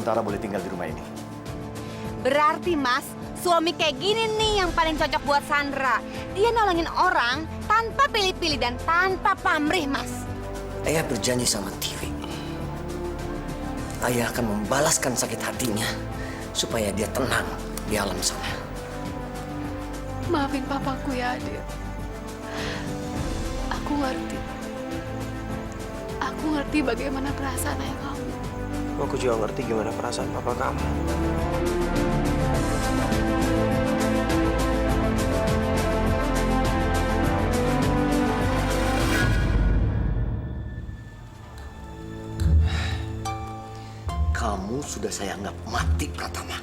sementara boleh tinggal di rumah ini. Berarti Mas, suami kayak gini nih yang paling cocok buat Sandra. Dia nolongin orang tanpa pilih-pilih dan tanpa pamrih, Mas. Ayah berjanji sama Tiwi. Ayah akan membalaskan sakit hatinya supaya dia tenang di alam sana. Maafin papaku ya, Adil. Aku ngerti. Aku ngerti bagaimana perasaan ayah kamu. Aku juga ngerti gimana perasaan papa kamu. Kamu sudah saya anggap mati, Pratama.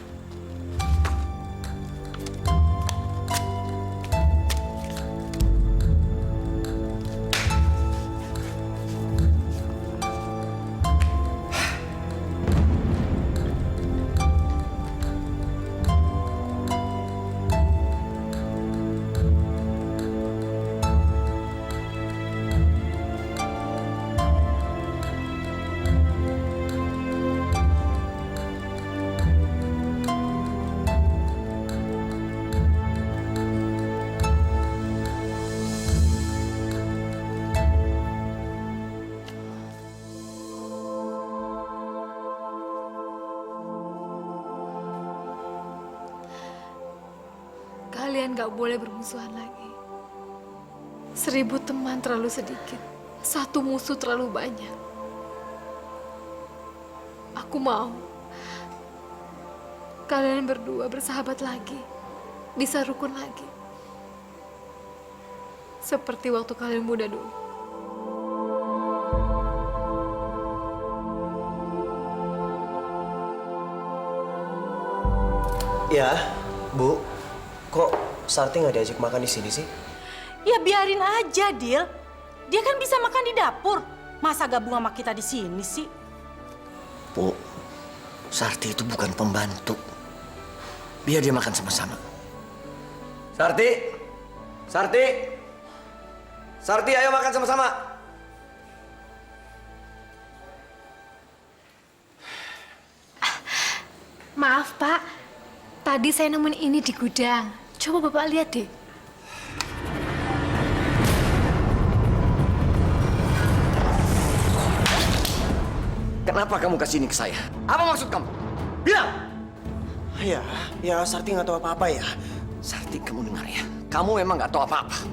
Kalian gak boleh bermusuhan lagi. 1000 teman terlalu sedikit. 1 musuh terlalu banyak. Aku mau kalian berdua bersahabat lagi. Bisa rukun lagi. Seperti waktu kalian muda dulu. Ya, Bu. Kok Sarti nggak diajak makan di sini sih? Ya biarin aja, Dil. Dia kan bisa makan di dapur. Masa gabung sama kita di sini sih? Bu, Sarti itu bukan pembantu. Biar dia makan sama-sama. Sarti! Sarti! Sarti, ayo makan sama-sama! Maaf, Pak. Tadi saya nemuin ini di gudang. Coba Bapak lihat deh. Kenapa kamu kasih ini ke saya? Apa maksud kamu? Bilang! Ya Sarti nggak tahu apa-apa ya. Sarti, kamu dengar ya. Kamu memang nggak tahu apa-apa.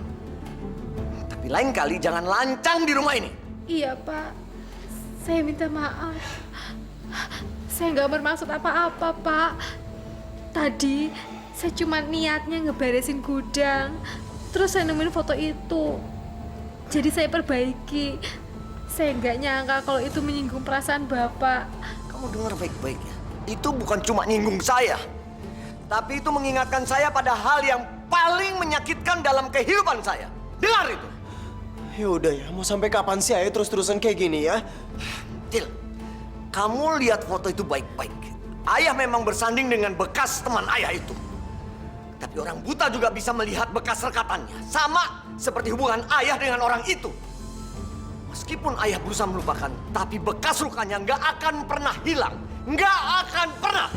Tapi lain kali jangan lancang di rumah ini. Iya, Pak. Saya minta maaf. Saya nggak bermaksud apa-apa, Pak. Tadi saya cuma niatnya ngeberesin gudang. Terus saya nemuin foto itu. Jadi saya perbaiki. Saya nggak nyangka kalau itu menyinggung perasaan Bapak. Kamu dengar baik-baik ya. Itu bukan cuma nyinggung saya. Tapi itu mengingatkan saya pada hal yang paling menyakitkan dalam kehidupan saya. Dengar itu. Ya udah ya, mau sampai kapan sih Ayah terus-terusan kayak gini ya? Til, kamu lihat foto itu baik-baik. Ayah memang bersanding dengan bekas teman ayah itu. Tapi orang buta juga bisa melihat bekas rekatannya. Sama seperti hubungan ayah dengan orang itu. Meskipun ayah berusaha melupakan, tapi bekas lukanya nggak akan pernah hilang. Nggak akan pernah.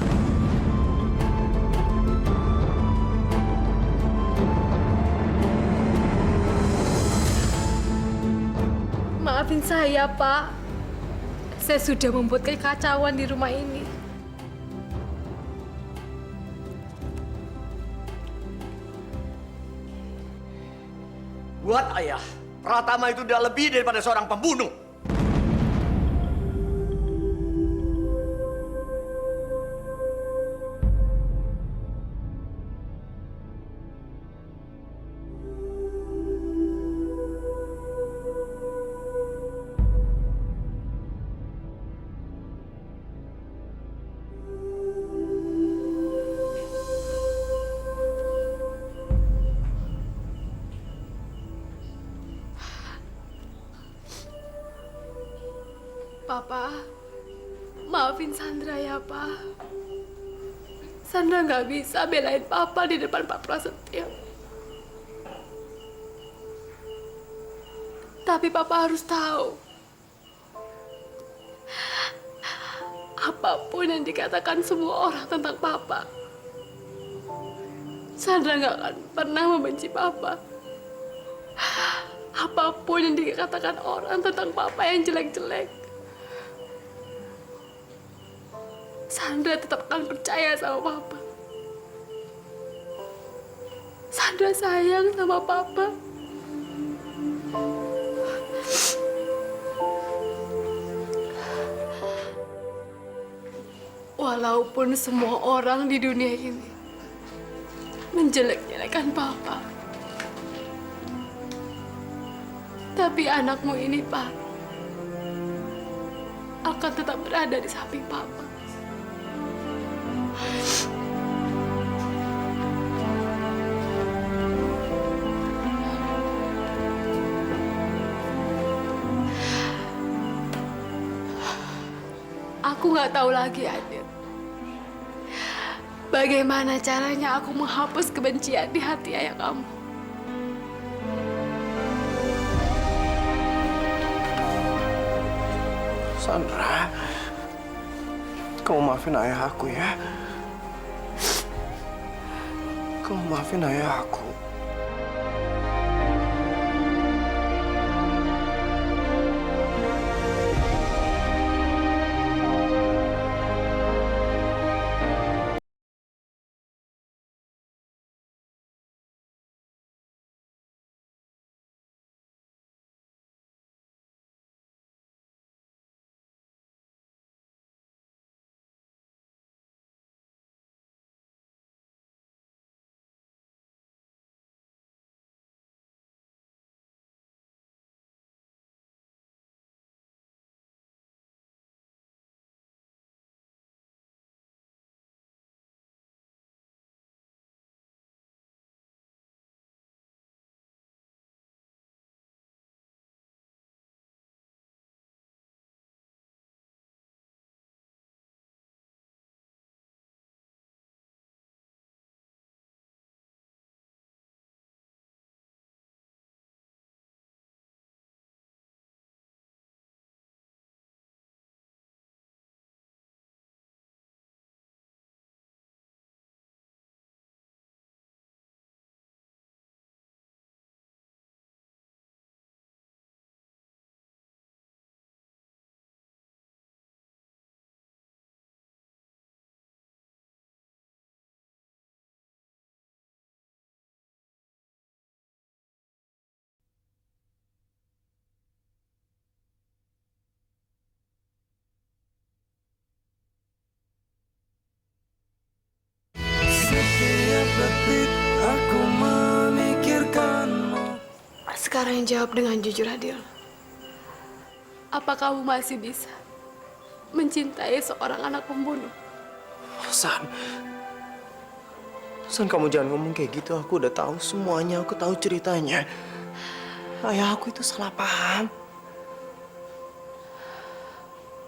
Maafin saya, Pak. Saya sudah membuat kekacauan di rumah ini. Buat ayah, Pratama itu udah lebih daripada seorang pembunuh. Papa, maafin Sandra ya, Pak. Sandra nggak bisa belain Papa di depan Pak Prasetyo. Tapi Papa harus tahu, apapun yang dikatakan semua orang tentang Papa, Sandra nggak akan pernah membenci Papa. Apapun yang dikatakan orang tentang Papa yang jelek-jelek, Sandra tetap akan percaya sama Papa. Sandra sayang sama Papa. Walaupun semua orang di dunia ini menjelek-jelekan Papa, tapi anakmu ini, Pak, akan tetap berada di samping Papa. Aku nggak tahu lagi, Adil. Bagaimana caranya aku menghapus kebencian di hati ayah kamu? Sandra, kamu maafin ayah aku ya. Kamu maafin ayah aku. Sekarang jawab dengan jujur, Adil. Apa kamu masih bisa mencintai seorang anak pembunuh? San, kamu jangan ngomong kayak gitu. Aku udah tahu semuanya. Aku tahu ceritanya. Ayah aku itu salah paham.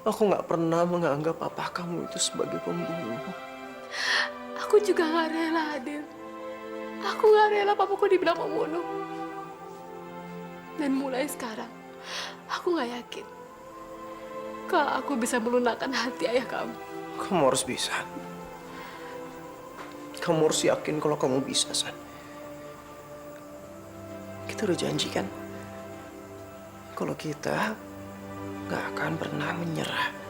Aku nggak pernah menganggap papa kamu itu sebagai pembunuh. Aku juga nggak rela, Adil. Aku nggak rela papaku dibilang pembunuh. Dan mulai sekarang, aku nggak yakin kalau aku bisa melunakkan hati ayah kamu. Kamu harus bisa. Kamu harus yakin kalau kamu bisa, San. Kita udah janji kan? Kalau kita nggak akan pernah menyerah.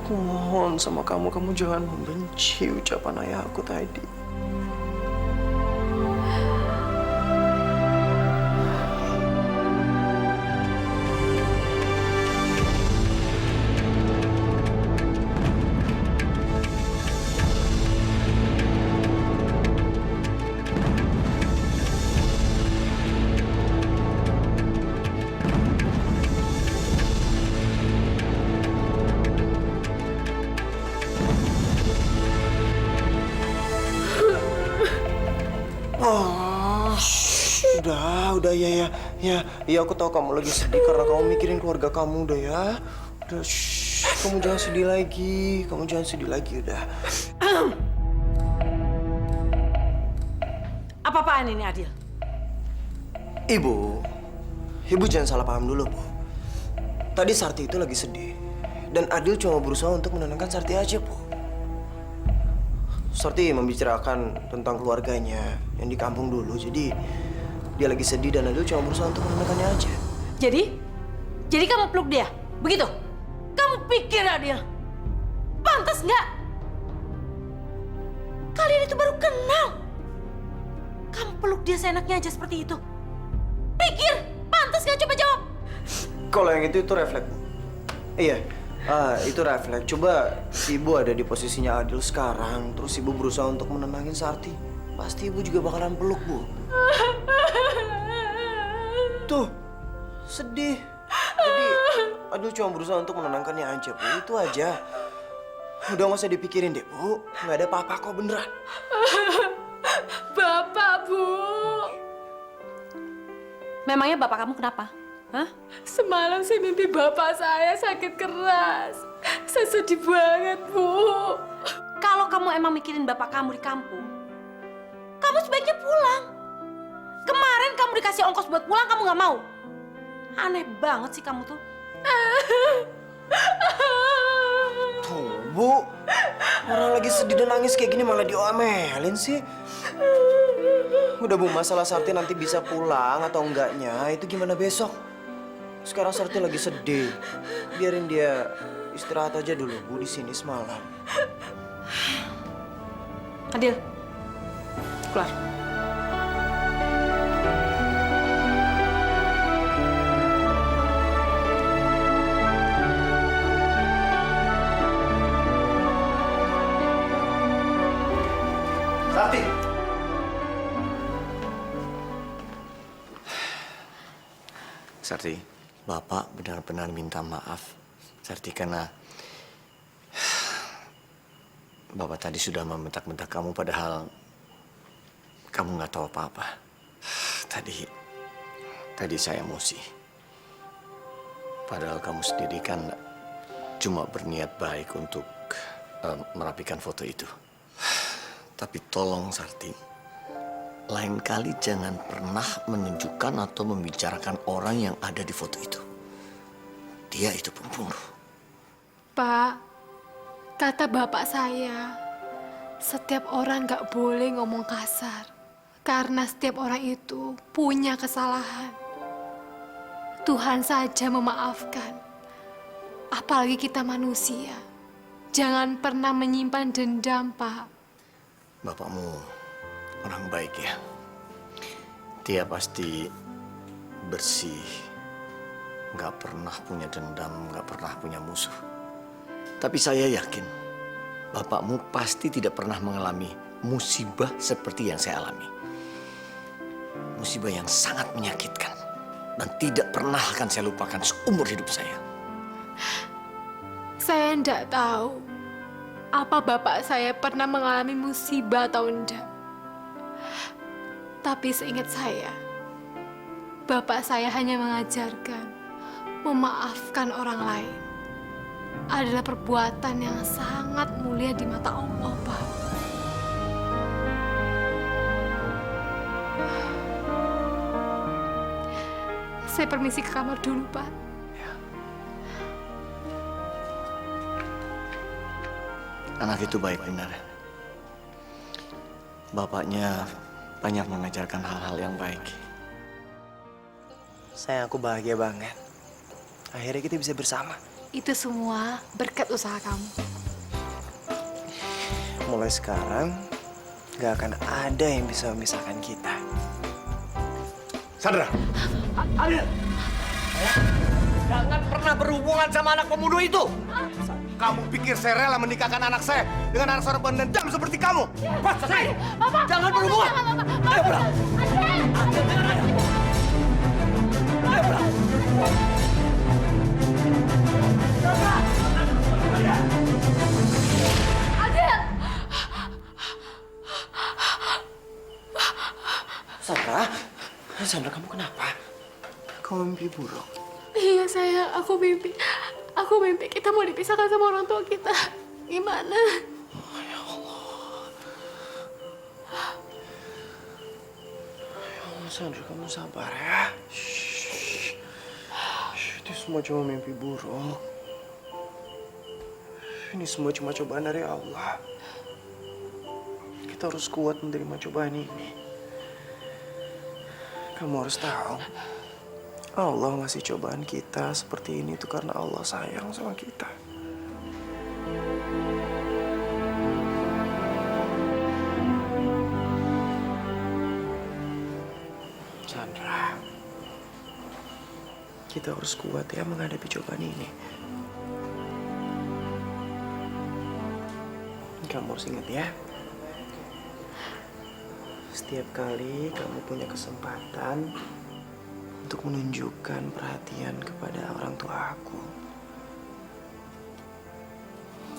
Aku mohon sama kamu jangan membenci ucapan ayah aku tadi. Udah ya, aku tahu kamu lagi sedih karena kamu mikirin keluarga kamu, udah ya. Udah, kamu jangan sedih lagi, udah. Apa-apaan ini, Adil? Ibu jangan salah paham dulu, Bu. Tadi Sarti itu lagi sedih. Dan Adil cuma berusaha untuk menenangkan Sarti aja, Bu. Sarti membicarakan tentang keluarganya yang di kampung dulu. Jadi dia lagi sedih dan Adil cuma berusaha untuk menenangkannya aja. Jadi kamu peluk dia? Begitu? Kamu pikir, Adil? Pantas nggak? Kalian itu baru kenal. Kamu peluk dia seenaknya aja seperti itu. Pikir, pantas nggak? Coba jawab. Kalau yang itu refleks, Bu. Iya, itu refleks. Coba ibu ada di posisinya Adil sekarang, terus ibu berusaha untuk menenangin Sarti. Pasti ibu juga bakalan peluk, Bu. Tuh, sedih. Jadi Adil cuma berusaha untuk menenangkannya aja, Bu. Itu aja. Udah nggak usah dipikirin deh, Bu. Nggak ada apa-apa kok, beneran. Bapak, Bu. Memangnya bapak kamu kenapa? Hah? Semalam saya mimpi bapak saya sakit keras. Saya sedih banget, Bu. Kalau kamu emang mikirin bapak kamu di kampung, kamu sebaiknya pulang. Kemarin kamu dikasih ongkos buat pulang, kamu nggak mau. Aneh banget sih kamu tuh. Tuh, Bu. Orang lagi sedih dan nangis kayak gini malah diomelin sih. Udah, Bu, masalah Sarti nanti bisa pulang atau enggaknya itu gimana besok. Sekarang Sarti lagi sedih. Biarin dia istirahat aja dulu, Bu, di sini semalam. Adil, keluar. Sarti! Sarti, Bapak benar-benar minta maaf. Sarti, karena Bapak tadi sudah membentak-bentak kamu padahal kamu nggak tahu apa-apa. Tadi saya emosi. Padahal kamu sendiri kan cuma berniat baik untuk merapikan foto itu. Tapi tolong Sarti, lain kali jangan pernah menunjukkan atau membicarakan orang yang ada di foto itu. Dia itu pembunuh. Pak, kata bapak saya, setiap orang nggak boleh ngomong kasar. Karena setiap orang itu punya kesalahan. Tuhan saja memaafkan. Apalagi kita manusia. Jangan pernah menyimpan dendam, Pak. Bapakmu orang baik ya. Dia pasti bersih. Nggak pernah punya dendam, nggak pernah punya musuh. Tapi saya yakin bapakmu pasti tidak pernah mengalami musibah seperti yang saya alami. Musibah yang sangat menyakitkan dan tidak pernah akan saya lupakan seumur hidup saya. Saya enggak tahu apa bapak saya pernah mengalami musibah atau enggak. Tapi seingat saya, bapak saya hanya mengajarkan memaafkan orang lain adalah perbuatan yang sangat mulia di mata Allah, Pak. Saya permisi ke kamar dulu, Pak. Anak itu baik benar. Bapaknya banyak mengajarkan hal-hal yang baik. Sayang, aku bahagia banget. Akhirnya kita bisa bersama. Itu semua berkat usaha kamu. Mulai sekarang, gak akan ada yang bisa memisahkan kita. Sandra! Adil! Jangan pernah berhubungan sama anak pembunuh itu! Kamu pikir saya rela menikahkan anak saya dengan anak seorang pendendam seperti kamu? Pas, saya! Jangan berhubungan! Ayo pulang! Ayo pulang! Sandra, kamu kenapa? Kamu mimpi buruk? Iya sayang, aku mimpi kita mau dipisahkan sama orang tua kita. Gimana? Oh, ya Allah. Sandra, kamu sabar ya. Itu semua cuma mimpi buruk. Ini semua cuma cobaan dari Allah. Kita harus kuat menerima cobaan ini. Kamu harus tahu, Allah ngasih cobaan kita seperti ini itu karena Allah sayang sama kita. Sandra, kita harus kuat ya menghadapi cobaan ini. Kamu harus ingat ya, setiap kali kamu punya kesempatan untuk menunjukkan perhatian kepada orang tua aku,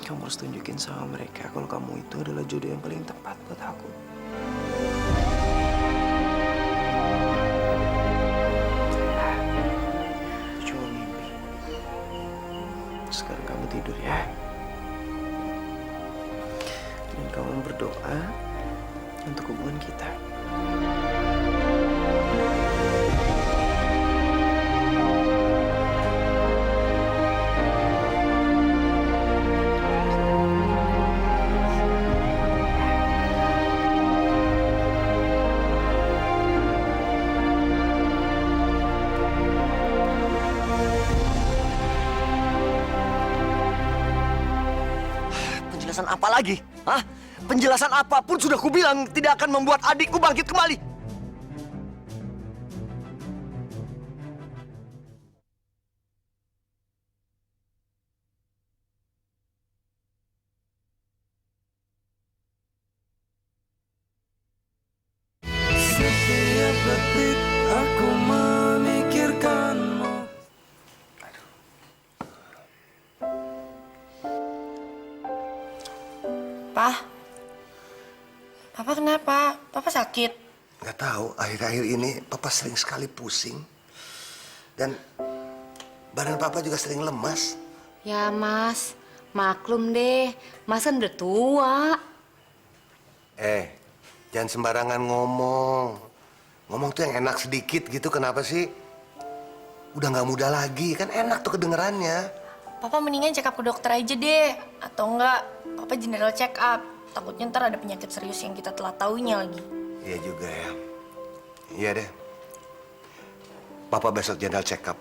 kamu harus tunjukin sama mereka kalau kamu itu adalah jodoh yang paling tepat buat aku. Itu cuma mimpi. Sekarang kamu tidur ya. Dan kamu berdoa untuk hubungan kita. Penjelasan apa lagi? Hah? Penjelasan apapun sudah kubilang tidak akan membuat adikku bangkit kembali. Setiap detik aku memikirkanmu. Papa kenapa? Papa sakit? Gak tahu, akhir-akhir ini Papa sering sekali pusing. Dan badan Papa juga sering lemas. Ya Mas, maklum deh, Mas kan udah tua. Jangan sembarangan ngomong. Ngomong tuh yang enak sedikit gitu, kenapa sih? Udah gak muda lagi, kan enak tuh kedengerannya. Papa mendingan check up ke dokter aja deh. Atau enggak, Papa general check up. Takutnya ntar ada penyakit serius yang kita telah taunya lagi. Iya juga ya. Iya deh. Papa besok general check up.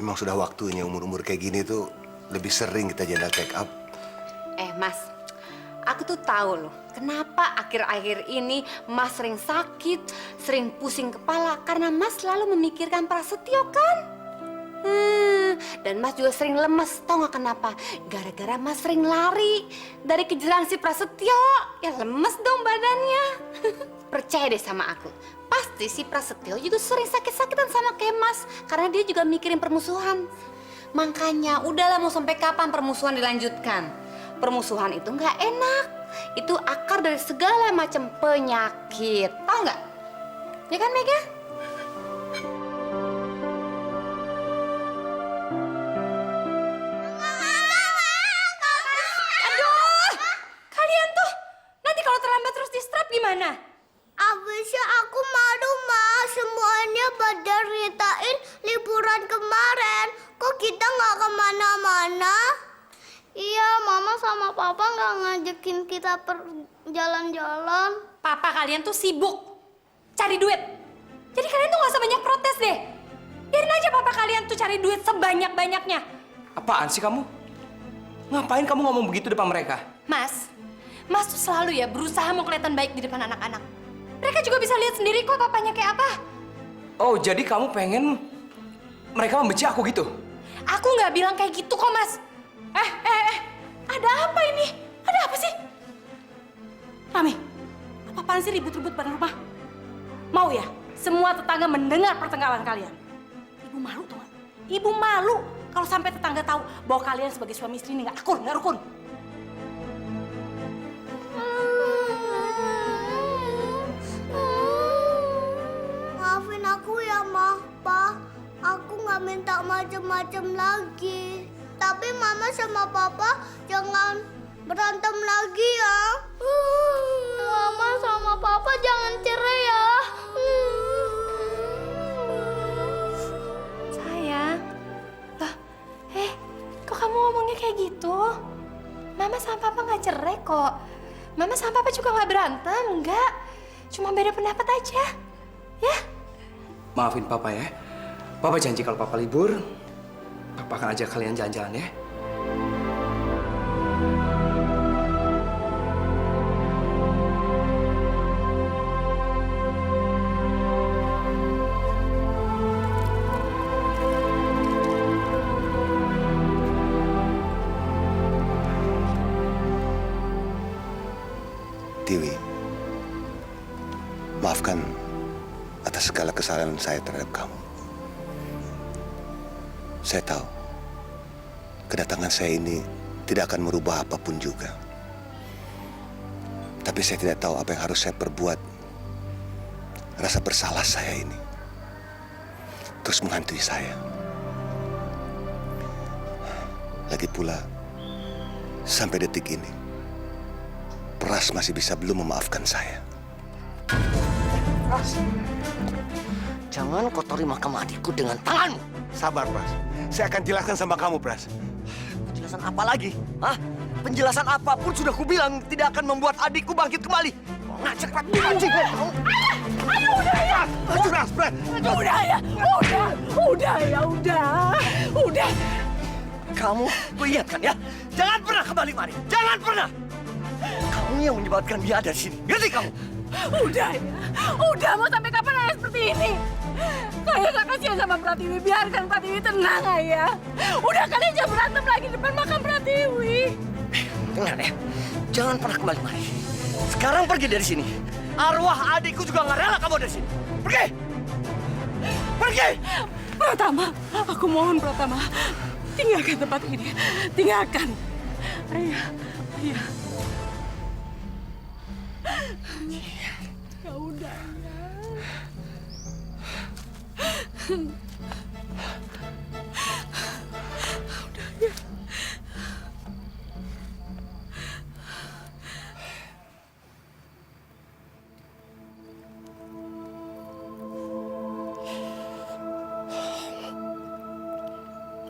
Memang sudah waktunya umur-umur kayak gini tuh lebih sering kita general check up. Mas, aku tuh tahu loh, kenapa akhir-akhir ini Mas sering sakit, sering pusing kepala, karena Mas selalu memikirkan Prasetyo kan? Dan Mas juga sering lemes, tau gak kenapa? Gara-gara Mas sering lari dari kejaran si Prasetyo, ya lemes dong badannya. Percaya deh sama aku, pasti si Prasetyo juga sering sakit-sakitan sama kayak Mas, karena dia juga mikirin permusuhan. Makanya udahlah, mau sampai kapan permusuhan dilanjutkan? Permusuhan itu nggak enak, itu akar dari segala macam penyakit, tau nggak? Ya kan Mega? Aduh, kalian tuh nanti kalau terlambat terus di strap gimana? Abisnya aku malu, Ma. Semuanya pada ceritain liburan kemarin. Kok kita nggak kemana-mana? Iya, Mama sama Papa nggak ngajakin kita jalan-jalan. Papa kalian tuh sibuk cari duit. Jadi kalian tuh nggak usah banyak protes deh. Biarin aja papa kalian tuh cari duit sebanyak-banyaknya. Apaan sih kamu? Ngapain kamu ngomong begitu depan mereka? Mas tuh selalu ya berusaha mau kelihatan baik di depan anak-anak. Mereka juga bisa lihat sendiri kok papanya kayak apa. Oh, jadi kamu pengen mereka membenci aku gitu? Aku nggak bilang kayak gitu kok, Mas. Ada apa ini? Ada apa sih? Mami, apa-apaan sih ribut-ribut pada rumah? Mau ya, semua tetangga mendengar pertengkaran kalian. Ibu malu tuh nggak? Ibu malu kalau sampai tetangga tahu bahwa kalian sebagai suami istri ini nggak akur, nggak rukun. Maafin aku ya, Ma, Pa. Aku nggak minta macem-macem lagi. Tapi Mama sama Papa jangan berantem lagi ya. Mama sama Papa jangan cerai ya. kayak gitu. Mama sama Papa nggak cerai kok. Mama sama Papa juga nggak berantem, enggak. Cuma beda pendapat aja. Ya? Maafin Papa ya. Papa janji kalau Papa libur, Papa akan ajak kalian jalan-jalan ya. Tiwi, maafkan atas segala kesalahan saya terhadap kamu. Saya tahu, kedatangan saya ini tidak akan merubah apapun juga. Tapi saya tidak tahu apa yang harus saya perbuat. Rasa bersalah saya ini terus menghantui saya. Lagi pula, sampai detik ini, Pras masih bisa belum memaafkan saya. Pras, jangan kotori makam adikku dengan tanganmu. Sabar, Pras. Saya akan jelaskan sama kamu, Pras. Penjelasan apa lagi? Hah? Penjelasan apapun sudah kubilang tidak akan membuat adikku bangkit kembali. Ngajak pancing kamu. Ayo udah ya. Pras, Pras. Udah ya. Udah. Kamu, kuingatkan ya. Jangan pernah kembali mari. Jangan pernah. Kamu yang menyebabkan dia ada di sini. Ngerti kamu? Udah ya. Udah, mau sampai kapan Ayah seperti ini? Ayah gak kasihan sama Pratiwi. Biarkan Pratiwi tenang, Ayah. Udah, kalian jangan berantem lagi depan makam Pratiwi. Dengar ya. Jangan pernah kembali mari. Sekarang pergi dari sini. Arwah adikku juga nggak rela kamu dari sini. Pergi. Pergi. Pratama, aku mohon Pratama. Tinggalkan tempat ini. Tinggalkan. Ayah. Ya udah ya. Udah ya.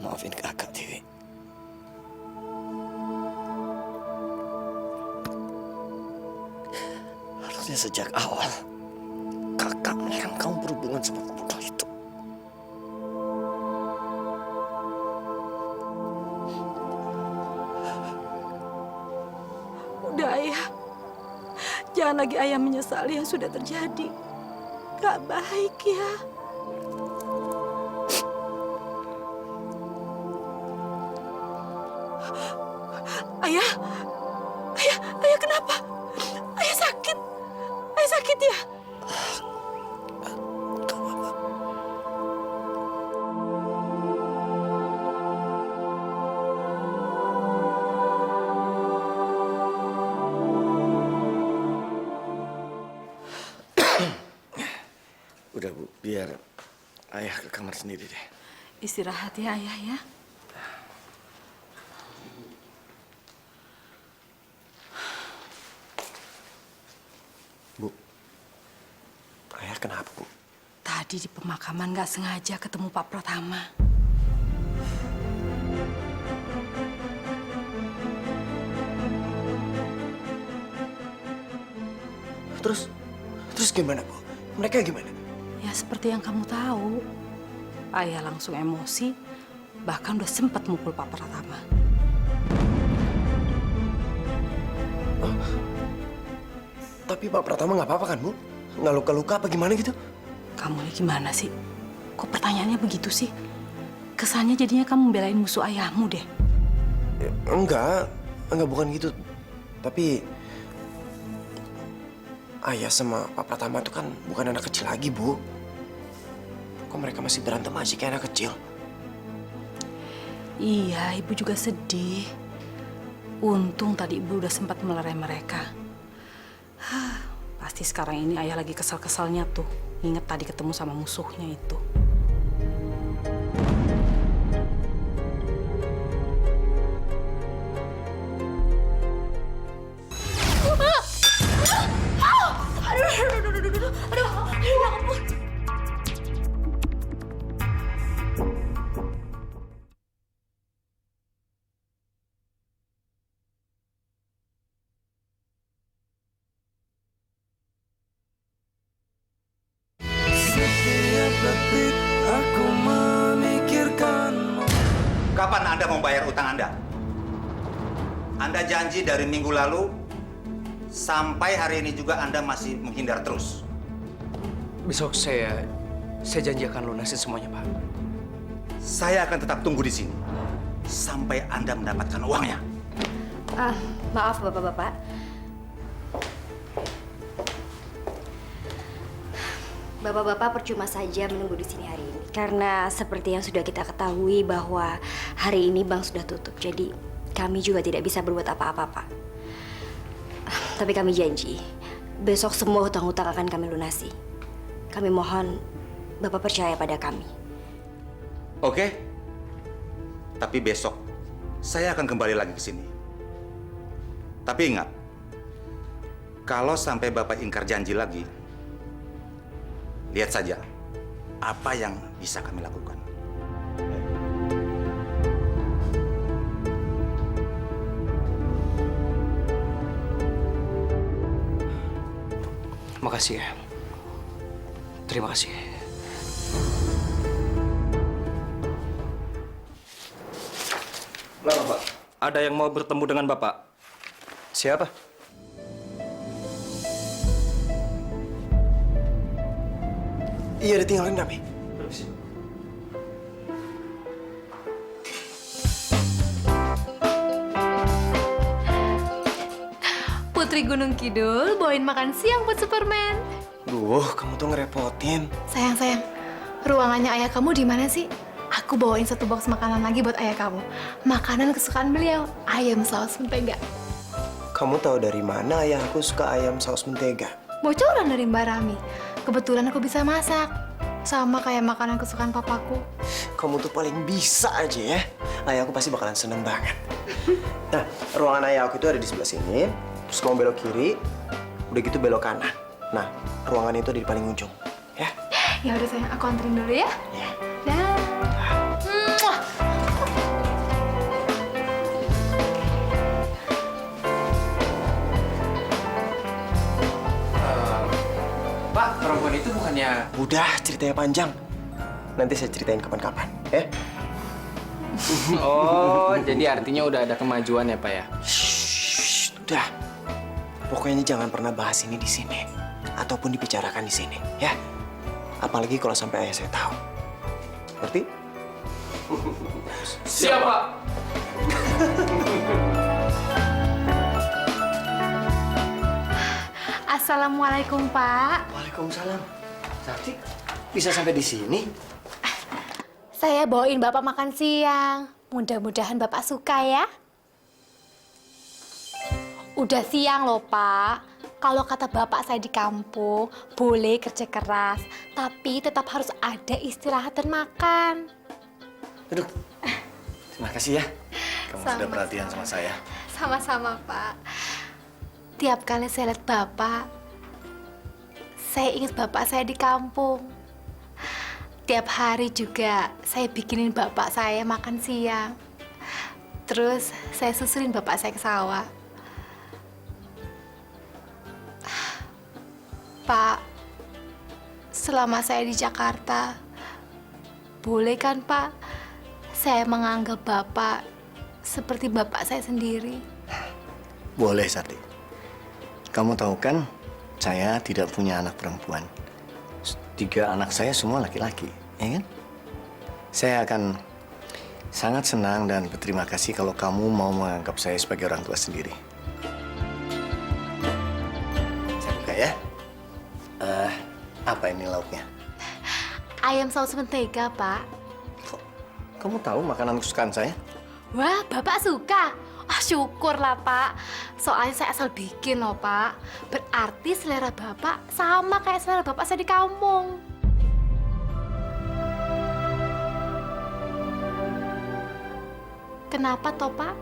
Maafin kakak, Dewi. Harusnya sejak awal kakak melarang kamu berhubungan sama pemuda itu. Udah Ayah. Jangan lagi Ayah menyesali yang sudah terjadi. Gak baik ya. Ayah kenapa? Ayah sakit. Ayah sakit ya? Udah Bu, biar ayah ke kamar sendiri deh. Istirahat ya Ayah ya. Bu, ayah kenapa, Bu? Tadi di pemakaman gak sengaja ketemu Pak Pratama. Terus gimana, Bu? Mereka gimana? Ya seperti yang kamu tahu. Ayah langsung emosi, bahkan udah sempat mukul Pak Pratama. Tapi Pak Pratama nggak apa-apa kan, Bu? Nggak luka-luka apa gimana gitu? Kamu ini gimana sih? Kok pertanyaannya begitu sih? Kesannya jadinya kamu belain musuh ayahmu deh. Enggak bukan gitu. Tapi ayah sama Pak Pratama itu kan bukan anak kecil lagi, Bu. Kok mereka masih berantem aja kayak anak kecil? Iya, ibu juga sedih. Untung tadi ibu udah sempat melerai mereka. Pasti sekarang ini ayah lagi kesal-kesalnya tuh. Ingat tadi ketemu sama musuhnya itu. Kapan Anda mau bayar utang Anda? Anda janji dari minggu lalu, sampai hari ini juga Anda masih menghindar terus. Besok saya janji akan lunasin semuanya, Pak. Saya akan tetap tunggu di sini sampai Anda mendapatkan uangnya. Maaf bapak-bapak. Bapak-bapak percuma saja menunggu di sini hari ini. Karena seperti yang sudah kita ketahui bahwa hari ini bank sudah tutup. Jadi kami juga tidak bisa berbuat apa-apa, Pak. Tapi kami janji, besok semua hutang-hutang akan kami lunasi. Kami mohon Bapak percaya pada kami. Oke. Tapi besok saya akan kembali lagi ke sini. Tapi ingat, kalau sampai Bapak ingkar janji lagi, lihat saja apa yang bisa kami lakukan. Makasih ya. Terima kasih. Bapak, ada yang mau bertemu dengan Bapak. Siapa? Iya, ditinggalin Rami. Putri Gunung Kidul bawain makan siang buat Superman. Duh, kamu tuh ngerepotin. Sayang, ruangannya ayah kamu di mana sih? Aku bawain satu box makanan lagi buat ayah kamu. Makanan kesukaan beliau, ayam saus mentega. Kamu tahu dari mana ayah aku suka ayam saus mentega? Bocoran dari Mbak Rami. Kebetulan aku bisa masak. Sama kayak makanan kesukaan papaku. Kamu tuh paling bisa aja ya. Ayah aku pasti bakalan seneng banget. Nah, ruangan ayah aku itu ada di sebelah sini. Terus kamu belok kiri, udah gitu belok kanan. Nah, ruangan itu ada di paling ujung. Ya? Ya udah sayang, aku anterin dulu ya. Ya. Dah. Muah. Pak, perempuan itu bukannya... Udah, ceritanya panjang. Nanti saya ceritain kapan-kapan, ya? Oh, jadi artinya udah ada kemajuan ya, Pak ya? Shh, udah. Pokoknya jangan pernah bahas ini di sini. Ataupun dibicarakan di sini, ya? Apalagi kalau sampai ayah saya tahu. Ngerti? Siap, Pak. Assalamualaikum, Pak. Waalaikumsalam. Sakti, bisa sampai di sini? Saya bawain Bapak makan siang. Mudah-mudahan Bapak suka ya. Udah siang loh, Pak. Kalau kata Bapak saya di kampung, boleh kerja keras, tapi tetap harus ada istirahat dan makan. Duduk. Terima kasih ya. Kamu sudah Sama. perhatian sama saya. Sama-sama, Pak. Tiap kali saya lihat Bapak, saya ingat Bapak saya di kampung. Tiap hari juga saya bikinin Bapak saya makan siang. Terus saya susulin Bapak saya ke sawah. Pak, selama saya di Jakarta, boleh kan Pak, saya menganggap Bapak seperti Bapak saya sendiri? Boleh, Sakti. Kamu tahu kan, saya tidak punya anak perempuan. 3 anak saya semua laki-laki, ya kan? Saya akan sangat senang dan berterima kasih kalau kamu mau menganggap saya sebagai orang tua sendiri. Saya buka ya. Apa ini lauknya? Ayam saus mentega, Pak. Kok kamu tahu makanan kesukaan saya? Wah, Bapak suka? Ah, syukurlah, Pak. Soalnya saya asal bikin loh, Pak. Berarti selera Bapak sama kayak selera Bapak saya di kampung. Kenapa toh, Pak?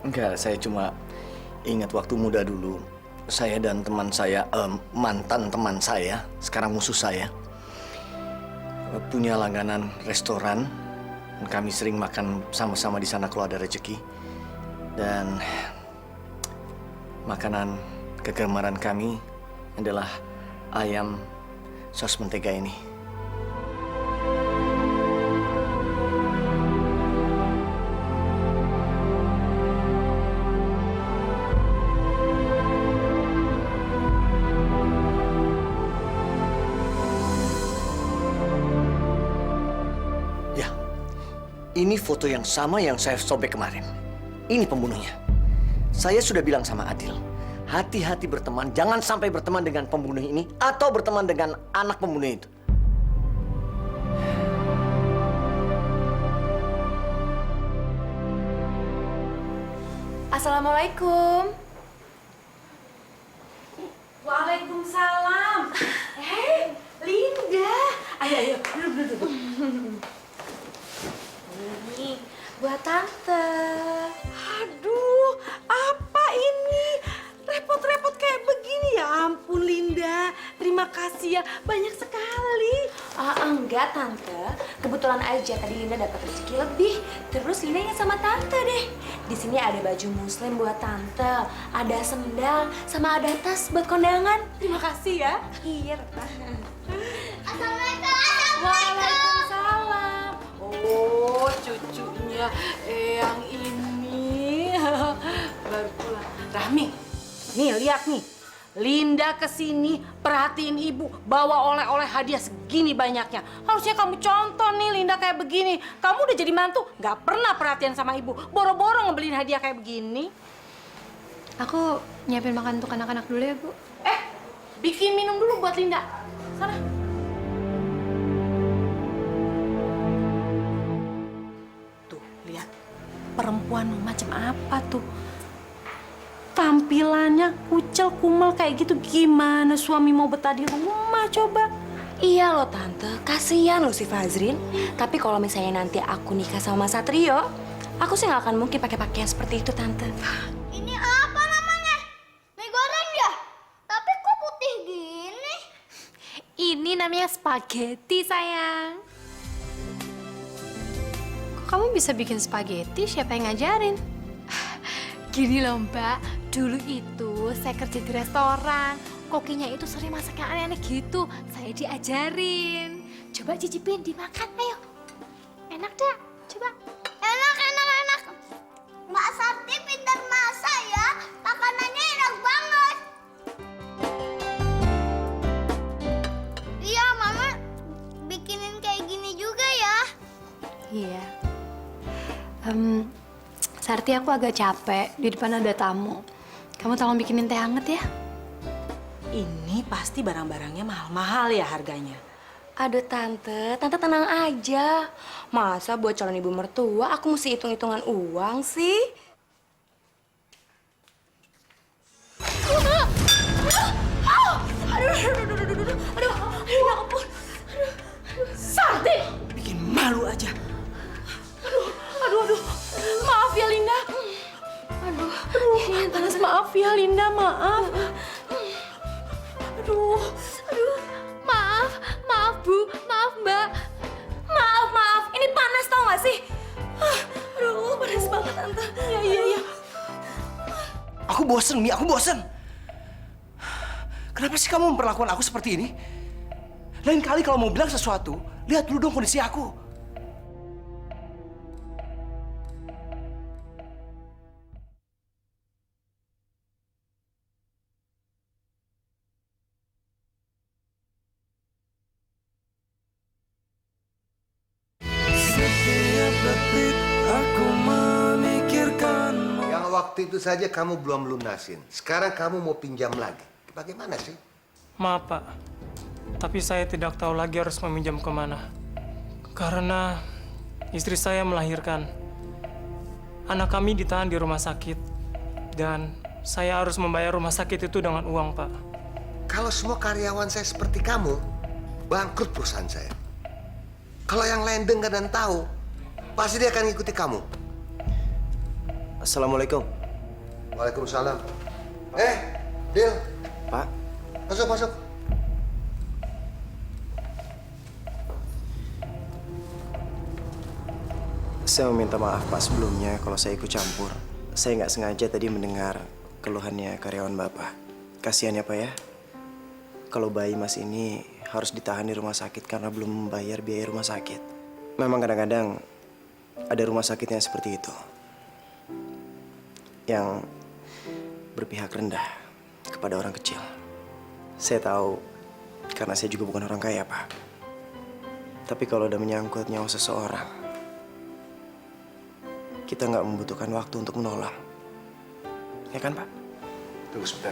Enggak, saya cuma ingat waktu muda dulu. Saya dan teman saya, mantan teman saya, sekarang musuh saya, punya langganan restoran. Kami sering makan sama-sama di sana kalau ada rezeki. Dan makanan kegemaran kami adalah ayam saus mentega ini. Ini foto yang sama yang saya sobek kemarin. Ini pembunuhnya. Saya sudah bilang sama Adil, hati-hati berteman, jangan sampai berteman dengan pembunuh ini atau berteman dengan anak pembunuh itu. Assalamualaikum. Waalaikumsalam. Linda. Ayo, duduk. Ini buat tante. Aduh, apa ini? Repot-repot kayak begini ya ampun Linda. Terima kasih ya, banyak sekali. Enggak tante, kebetulan aja tadi Linda dapat rezeki lebih. Terus Linda ingat sama tante deh. Di sini ada baju muslim buat tante, ada sendal, sama ada tas buat kondangan. Terima kasih ya. Iya. Waalaikumsalam. Oh, cucunya yang ini baru pulang. Rahmi, nih lihat nih. Linda kesini perhatiin ibu bawa oleh-oleh hadiah segini banyaknya. Harusnya kamu contoh nih Linda kayak begini. Kamu udah jadi mantu, nggak pernah perhatian sama ibu. Boro-boro ngebeliin hadiah kayak begini. Aku nyiapin makan untuk anak-anak dulu ya, Bu. Bikin minum dulu buat Linda. Sana. Tuh, lihat. Perempuan macam apa tuh? Tampilannya kucel kumel kayak gitu, gimana suami mau betah di rumah coba? Iya loh tante, kasihan loh si Fazrin. Tapi kalau misalnya nanti aku nikah sama Mas Satrio, aku sih nggak akan mungkin pakai pakaian seperti itu tante. Ini apa namanya? Mie goreng ya? Tapi kok putih gini? Ini namanya spaghetti, sayang. Kok kamu bisa bikin spaghetti? Siapa yang ngajarin? Gini loh, Mbak. Dulu itu saya kerja di restoran. Kokinya itu sering masak yang aneh-aneh gitu. Saya diajarin. Coba cicipin, dimakan, ayo. Enak dah, coba. Enak. Mbak Sakti pintar masak ya. Makanannya enak banget. Iya, Mama bikinin kayak gini juga ya. Iya. Sarti, aku agak capek. Di depan ada tamu. Kamu tolong bikinin teh hangat ya. Ini pasti barang-barangnya mahal-mahal ya harganya. Aduh tante tenang aja. Masa buat calon ibu mertua aku mesti hitung-hitungan uang sih? Aduh, ya ampun. Sakti! Bikin malu aja. Aduh. Maaf ya Linda. Aduh, panas. Maaf ya Linda, maaf. Aduh. Maaf Bu, maaf Mbak. Maaf. Ini panas tau gak sih? Aduh, panas banget tante. Iya. Aku bosen, Mi. Aku bosen. Kenapa sih kamu memperlakukan aku seperti ini? Lain kali kalau mau bilang sesuatu, lihat dulu dong kondisi aku. Setiap detik aku memikirkanmu. Yang waktu itu saja kamu belum lunasin. Sekarang kamu mau pinjam lagi. Bagaimana sih? Maaf, Pak. Tapi saya tidak tahu lagi harus meminjam kemana. Karena istri saya melahirkan. Anak kami ditahan di rumah sakit. Dan saya harus membayar rumah sakit itu dengan uang, Pak. Kalau semua karyawan saya seperti kamu, bangkrut perusahaan saya. Kalau yang lain dengar dan tahu, pasti dia akan ngikuti kamu. Assalamualaikum. Waalaikumsalam. Dil. Pak. Masuk. Saya meminta maaf Pak sebelumnya kalau saya ikut campur. Saya nggak sengaja tadi mendengar keluhannya karyawan Bapak. Kasihan ya Pak ya. Kalau bayi Mas ini harus ditahan di rumah sakit karena belum membayar biaya rumah sakit. Memang kadang-kadang ada rumah sakit yang seperti itu. Yang berpihak rendah kepada orang kecil. Saya tahu karena saya juga bukan orang kaya, Pak. Tapi kalau udah menyangkut nyawa seseorang, kita nggak membutuhkan waktu untuk menolong. Ya kan, Pak? Tunggu sebentar.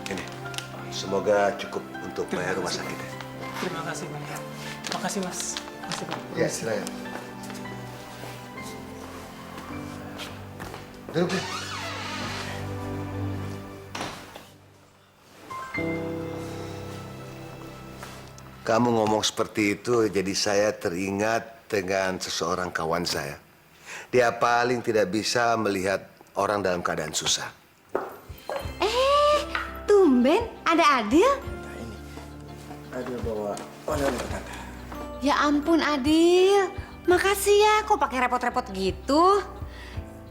Ini, semoga cukup untuk bayar rumah sakit ya. Terima kasih banyak. Makasih Mas. Makasih Pak. Ya, silakan. Duduk deh. Kamu ngomong seperti itu, jadi saya teringat dengan seseorang kawan saya. Dia paling tidak bisa melihat orang dalam keadaan susah. Tumben ada Adil. Adil bawa oleh-oleh ke Tante. Ya ampun Adil, makasih ya. Kok pakai repot-repot gitu?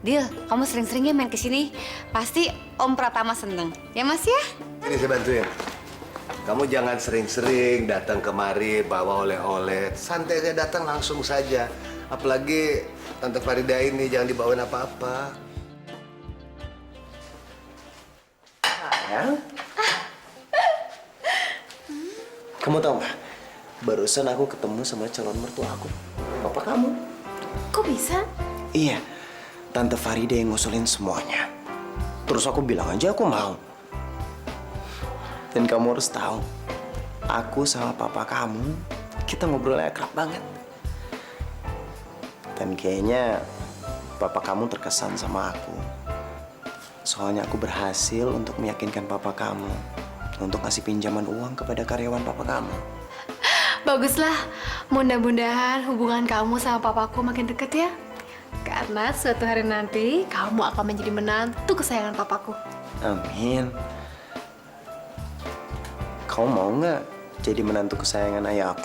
Dil, kamu sering-seringnya main ke sini. Pasti Om Pratama seneng. Ya Mas ya? Ini saya bantuin. Kamu jangan sering-sering datang kemari bawa oleh-oleh. Santai saya datang langsung saja. Apalagi Tante Farida ini jangan dibawain apa-apa. Sayang. Kamu tahu nggak? Barusan aku ketemu sama calon mertua aku. Bapak kamu. Kok bisa? Iya. Tante Farida yang ngusulin semuanya. Terus aku bilang aja aku mau. Dan kamu harus tahu, aku sama papa kamu, kita ngobrolnya akrab banget. Dan kayaknya papa kamu terkesan sama aku. Soalnya aku berhasil untuk meyakinkan papa kamu untuk ngasih pinjaman uang kepada karyawan papa kamu. Baguslah, mudah-mudahan hubungan kamu sama papaku makin deket ya. Karena suatu hari nanti kamu akan menjadi menantu kesayangan papaku. Amin. Kamu mau nggak jadi menantu kesayangan ayah aku?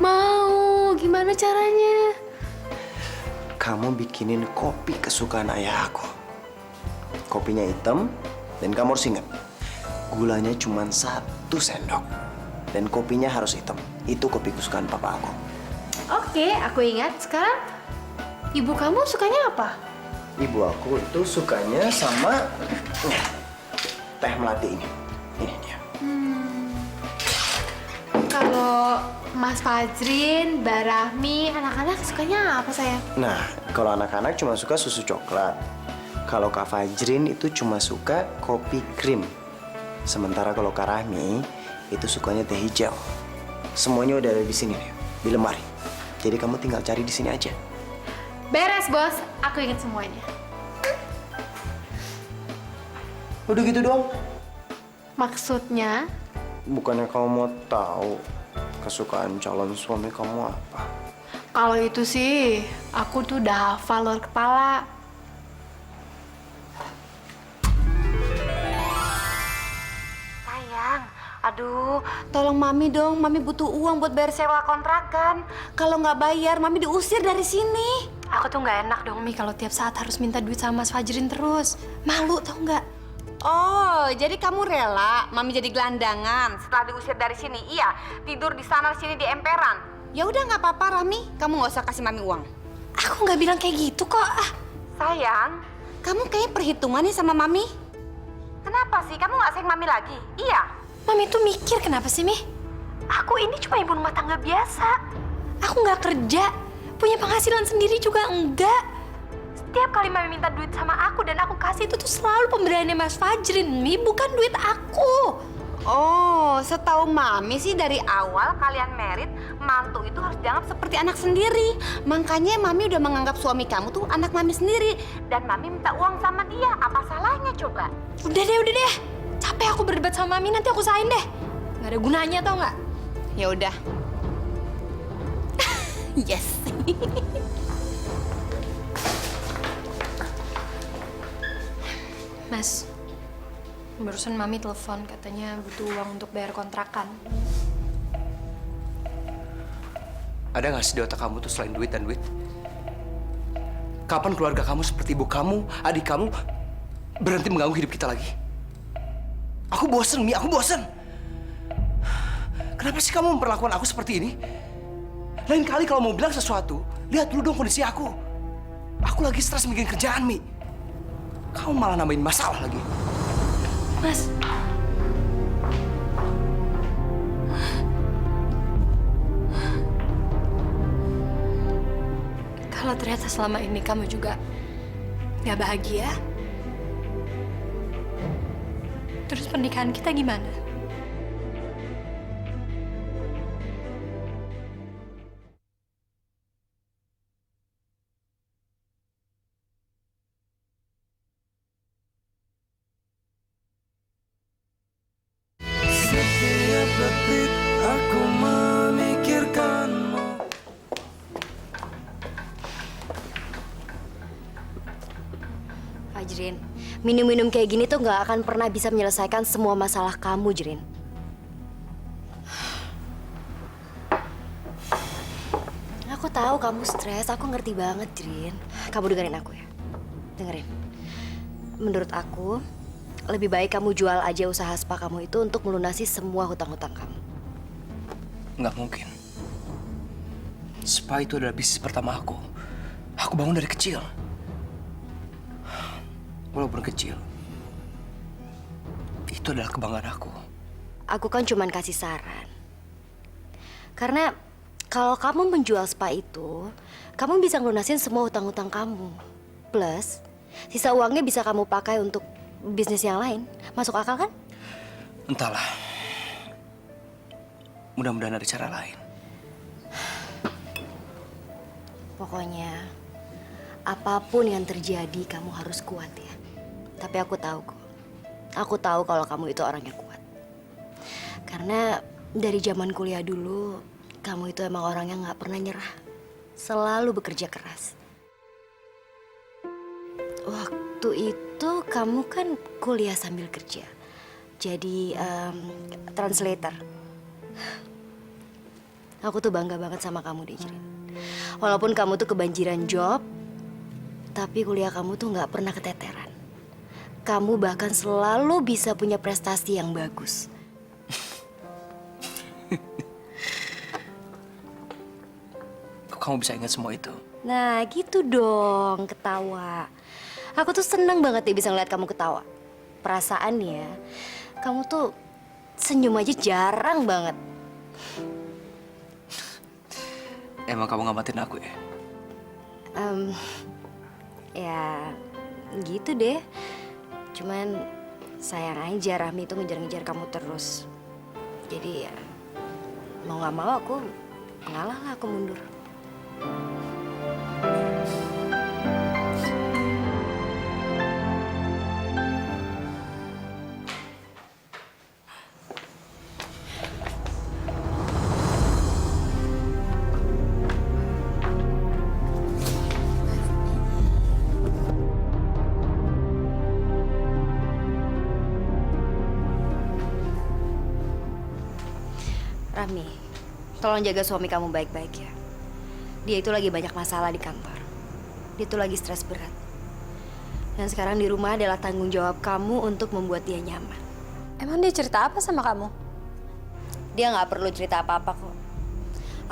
Mau, gimana caranya? Kamu bikinin kopi kesukaan ayah aku. Kopinya hitam, dan kamu harus ingat, gulanya cuma 1 sendok. Dan kopinya harus hitam. Itu kopi kesukaan papa aku. Oke, aku ingat. Sekarang, ibu kamu sukanya apa? Ibu aku itu sukanya sama teh melati ini. Ini dia. Kalau Mas Fajrin, Mbak Rahmi, anak-anak sukanya apa sayang? Nah, kalau anak-anak cuma suka susu coklat. Kalau Kak Fajrin itu cuma suka kopi krim. Sementara kalau Kak Rahmi itu sukanya teh hijau. Semuanya udah ada di sini nih, di lemari. Jadi kamu tinggal cari di sini aja. Beres bos, aku ingat semuanya. Udah gitu doang. Maksudnya? Bukannya kamu mau tahu kesukaan calon suami kamu apa? Kalau itu sih, aku tuh udah hafal luar kepala. Sayang, aduh, tolong Mami dong. Mami butuh uang buat bayar sewa kontrakan. Kalau nggak bayar, Mami diusir dari sini. Aku tuh nggak enak dong Mi kalau tiap saat harus minta duit sama Mas Fajrin terus. Malu tau nggak? Oh, jadi kamu rela Mami jadi gelandangan setelah diusir dari sini? Iya, tidur di sana sini di emperan. Ya udah nggak apa-apa Rami, kamu nggak usah kasih Mami uang. Aku nggak bilang kayak gitu kok. Sayang, kamu kayak perhitungannya sama Mami. Kenapa sih? Kamu nggak sayang Mami lagi? Iya. Mami tuh mikir kenapa sih Mi? Aku ini cuma ibu rumah tangga biasa. Aku nggak kerja, punya penghasilan sendiri juga enggak. Setiap kali Mami minta duit sama aku dan aku kasih itu tuh selalu pemberiannya Mas Fajrin, Mi, bukan duit aku. Oh, setahu Mami sih dari awal kalian merit, mantu itu harus dianggap seperti anak sendiri. Makanya Mami udah menganggap suami kamu tuh anak Mami sendiri. Dan Mami minta uang sama dia, apa salahnya coba? Udah deh. Capek aku berdebat sama Mami, nanti aku usahain deh. Gak ada gunanya tau nggak? Ya udah. Yes. Mas, barusan Mami telepon katanya butuh uang untuk bayar kontrakan. Ada nggak sih di otak kamu tuh selain duit dan duit? Kapan keluarga kamu seperti ibu kamu, adik kamu berhenti mengganggu hidup kita lagi? Aku bosen, Mi, aku bosen. Kenapa sih kamu memperlakukan aku seperti ini? Lain kali kalau mau bilang sesuatu, lihat dulu dong kondisi aku. Aku lagi stres mikirin kerjaan, Mi. Kamu malah nambahin masalah lagi. Mas. Kalau ternyata selama ini kamu juga gak bahagia, terus pernikahan kita gimana? Setiap detik aku memikirkanmu. Jrin, minum-minum kayak gini tuh nggak akan pernah bisa menyelesaikan semua masalah kamu, Jrin. Aku tahu kamu stres, aku ngerti banget, Jrin. Kamu dengerin aku ya, dengerin. Menurut aku, lebih baik kamu jual aja usaha spa kamu itu untuk melunasi semua hutang-hutang kamu. Nggak mungkin. Spa itu adalah bisnis pertama aku. Aku bangun dari kecil. Walaupun kecil, itu adalah kebanggaan aku. Aku kan cuman kasih saran. Karena kalau kamu menjual spa itu, kamu bisa ngelunasin semua hutang-hutang kamu. Plus, sisa uangnya bisa kamu pakai untuk bisnis yang lain. Masuk akal kan? Entahlah. Mudah-mudahan ada cara lain. Pokoknya, apapun yang terjadi, kamu harus kuat ya. Tapi aku tahu kok. Aku tahu kalau kamu itu orang yang kuat. Karena dari zaman kuliah dulu, kamu itu emang orang yang nggak pernah nyerah. Selalu bekerja keras. Waktu itu kamu kan kuliah sambil kerja. Jadi translator. Aku tuh bangga banget sama kamu deh, Jrin. Walaupun kamu tuh kebanjiran job, tapi kuliah kamu tuh nggak pernah keteteran. Kamu bahkan selalu bisa punya prestasi yang bagus. Kok kamu bisa ingat semua itu? Nah, gitu dong, ketawa. Aku tuh seneng banget deh bisa ngeliat kamu ketawa. Perasaannya, kamu tuh senyum aja jarang banget. Emang kamu ngamatin aku ya? Ya, gitu deh. Cuman sayang aja Rahmi itu ngejar-ngejar kamu terus. Jadi ya, mau gak mau aku ngalah lah, aku mundur. Rahmi, tolong jaga suami kamu baik-baik ya. Dia itu lagi banyak masalah di kantor. Dia itu lagi stres berat. Dan sekarang di rumah adalah tanggung jawab kamu untuk membuat dia nyaman. Emang dia cerita apa sama kamu? Dia nggak perlu cerita apa-apa kok.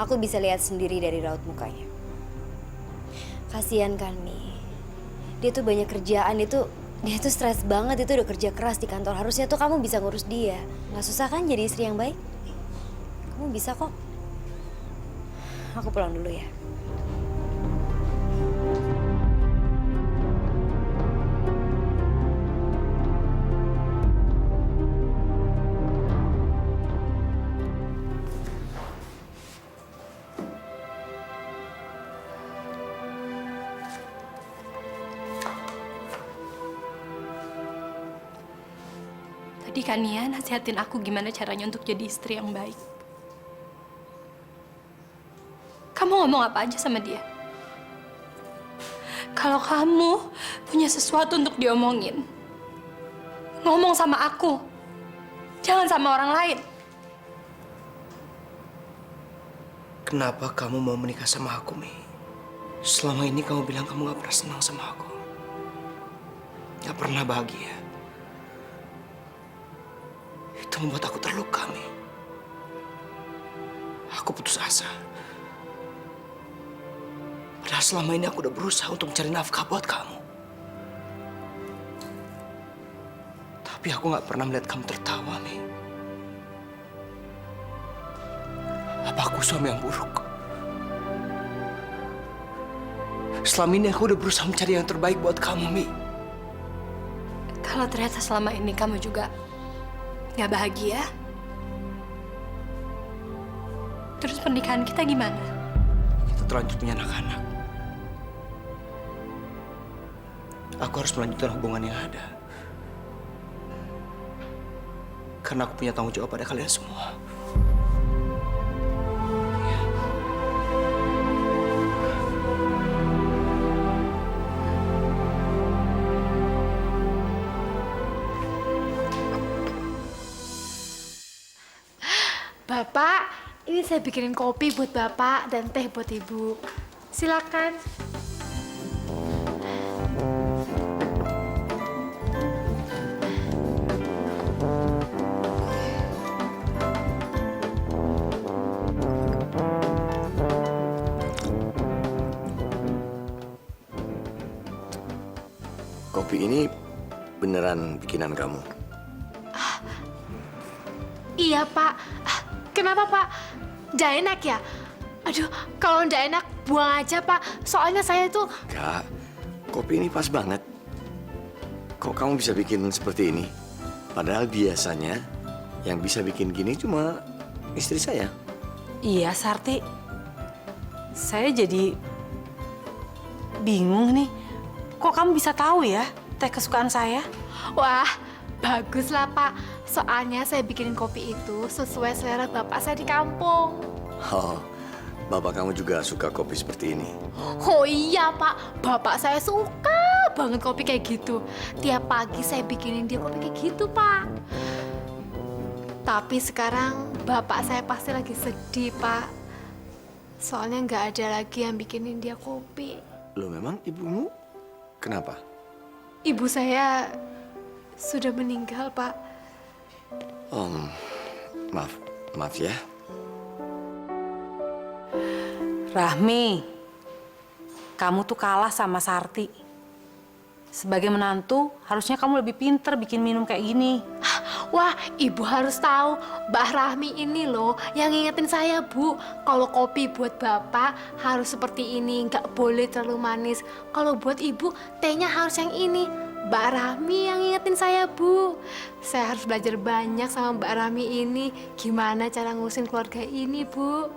Aku bisa lihat sendiri dari raut mukanya. Kasian kan, Mi. Dia tuh banyak kerjaan, dia tuh stres banget, itu udah kerja keras di kantor. Harusnya tuh kamu bisa ngurus dia. Nggak susah kan jadi istri yang baik? Kamu bisa kok. Aku pulang dulu ya. Tadi kan Nia nasihatin aku gimana caranya untuk jadi istri yang baik. Kamu ngomong apa aja sama dia? Kalau kamu punya sesuatu untuk diomongin, ngomong sama aku. Jangan sama orang lain. Kenapa kamu mau menikah sama aku, Mi? Selama ini kamu bilang kamu gak pernah senang sama aku. Gak pernah bahagia. Itu membuat aku terluka, Mi. Aku putus asa. Padahal selama ini aku udah berusaha untuk mencari nafkah buat kamu. Tapi Tapi aku nggak pernah melihat kamu tertawa, Mi. Apa aku suami yang buruk? Selama ini aku udah berusaha mencari yang terbaik buat kamu, Mi. Kalau ternyata selama ini kamu juga nggak bahagia, terus pernikahan kita gimana? Kita terlanjur punya anak-anak. Aku harus melanjutkan hubungan yang ada. Karena aku punya tanggung jawab pada kalian semua. Bapak, ini saya bikinin kopi buat Bapak dan teh buat Ibu. Silakan. Kopi ini beneran bikinan kamu? Iya, Pak. Kenapa, Pak? Nggak enak ya? Aduh, kalau nggak enak, buang aja, Pak. Soalnya saya tuh... Kak, kopi ini pas banget. Kok kamu bisa bikin seperti ini? Padahal biasanya yang bisa bikin gini cuma istri saya. Iya, Sarti. Saya jadi bingung nih. Kok kamu bisa tahu ya teh kesukaan saya? Wah, bagus lah, Pak. Soalnya saya bikinin kopi itu sesuai selera Bapak saya di kampung. Oh, bapak kamu juga suka kopi seperti ini? Oh iya, Pak. Bapak saya suka banget kopi kayak gitu. Tiap pagi saya bikinin dia kopi kayak gitu, Pak. Tapi sekarang Bapak saya pasti lagi sedih, Pak. Soalnya nggak ada lagi yang bikinin dia kopi. Loh, memang ibumu kenapa? Ibu saya sudah meninggal, Pak. Maaf ya. Rahmi, kamu tuh kalah sama Sarti. Sebagai menantu, harusnya kamu lebih pinter bikin minum kayak gini. Wah, Ibu harus tahu, Mbak Rahmi ini loh yang ngingetin saya, Bu. Kalau kopi buat Bapak harus seperti ini, nggak boleh terlalu manis. Kalau buat Ibu, tehnya harus yang ini. Mbak Rahmi yang ngingetin saya, Bu. Saya harus belajar banyak sama Mbak Rahmi ini. Gimana cara ngurusin keluarga ini, Bu?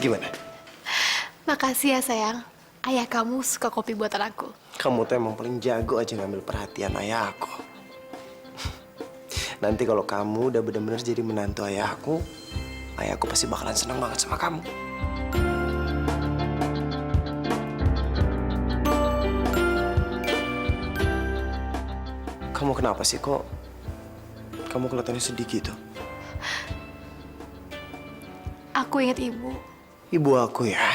Gimana? Makasih ya, sayang. Ayah kamu suka kopi buatan aku. Kamu tuh emang paling jago aja ngambil perhatian ayah aku. Nanti kalau kamu udah bener-bener jadi menantu ayahku pasti bakalan senang banget sama kamu. Kamu kenapa sih kok? Kamu kelihatannya sedih gitu. Aku ingat Ibu. Ibu aku ya?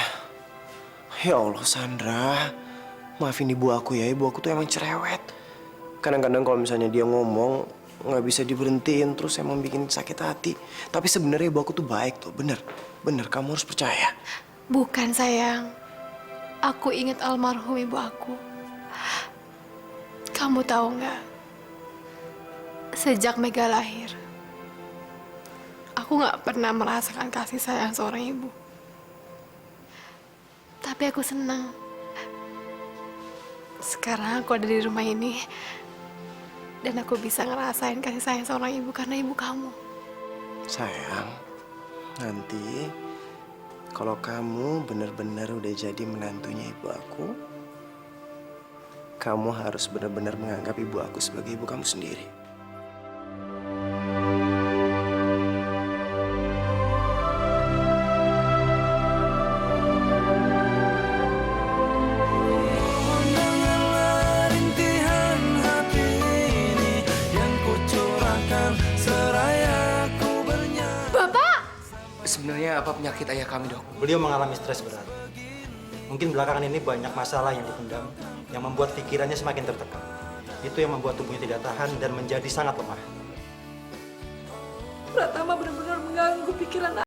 Ya Allah, Sandra. Maafin ibu aku ya, ibu aku tuh emang cerewet. Kadang-kadang kalau misalnya dia ngomong, nggak bisa diberhentiin, terus emang bikin sakit hati. Tapi sebenarnya ibu aku tuh baik tuh, bener. Bener, kamu harus percaya. Bukan, sayang. Aku ingat almarhum ibu aku. Kamu tahu nggak? Sejak Mega lahir, aku nggak pernah merasakan kasih sayang seorang ibu. Tapi aku senang. Sekarang aku ada di rumah ini dan aku bisa ngerasain kasih sayang seorang ibu karena ibu kamu. Sayang, nanti kalau kamu benar-benar udah jadi menantunya ibu aku, kamu harus benar-benar menganggap ibu aku sebagai ibu kamu sendiri. Sebenarnya apa penyakit ayah kami, Dok? Beliau mengalami stres berat. Mungkin belakangan ini banyak masalah yang dipendam, yang membuat pikirannya semakin tertekan. Itu yang membuat tubuhnya tidak tahan dan menjadi sangat lemah. Pratama benar-benar mengganggu pikiran